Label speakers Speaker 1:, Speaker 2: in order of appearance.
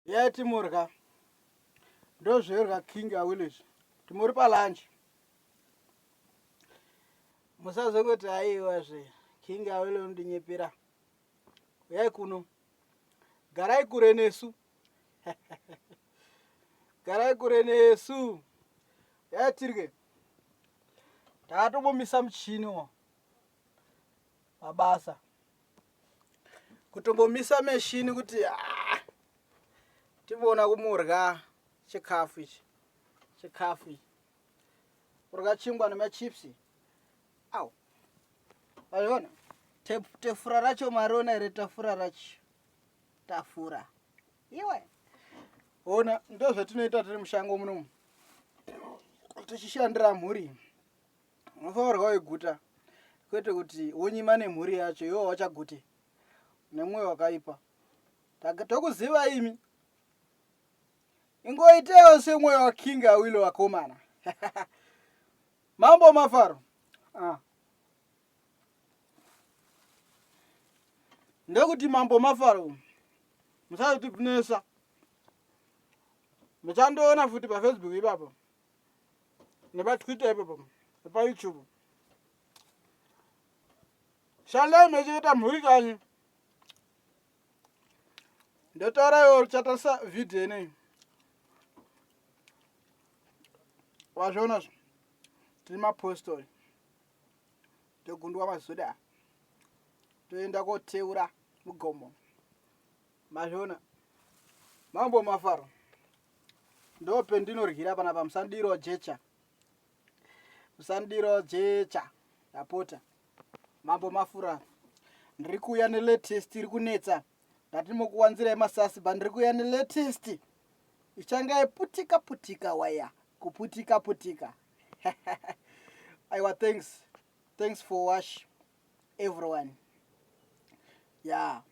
Speaker 1: Yeti murga. Ndozverga King Awilo. Timuri pa lunch. Musazongoti aiwa zve. King Awilo undinyepera. Uyai kuno. Garai kure nesu. Garai kure nesu. Yatirge. Tatombomisa muchini wo. Mabasa. Kutombomisa meshini kuti timbona kumurga chikafu ichi. Chikafu ichi. Kurga chingwa nemachipsi. Au. Waiona? Tefura racho marona ere tafura racho. Tafura. Iwe. Ona ndo zvatinoita tiri mushango munomu. Tichishandira mhuri. Unofanirwa weguta. Kwete kuti wonyima nemhuri yacho iwo wachagute. Nemwoyo wakaipa. Tokuziva imi. Ingoitewo semwoyo wa King Awilo wakomana. Mambo mafaro. Ndekuti mambo mafaro. Musazotibvunesa. Muchandoona futi pa Facebook ipapo. Nepa Twitter ipapo. Nepa YouTube. Shalai mechita mhuri kanyi. Ndotaura yo chatasa video nei. Wazviona zvo. Tiri mapostori. Togundwa mazoda. Toenda koteura mugombo. Mazviona. Mambo mafaro. Ndo pendinoryira panapa musandirawonjecha. Musandirawonjecha. Yapota. Mambo mafura. Ndiri kuuya nelatest iri kunetsa. Ndati mukuwanzirai masasi ndiri kuuya nelatest. Ichanga yeputika putika waya. Kuputika putika. Aiwa, thanks. Thanks for watch everyone. Yeah.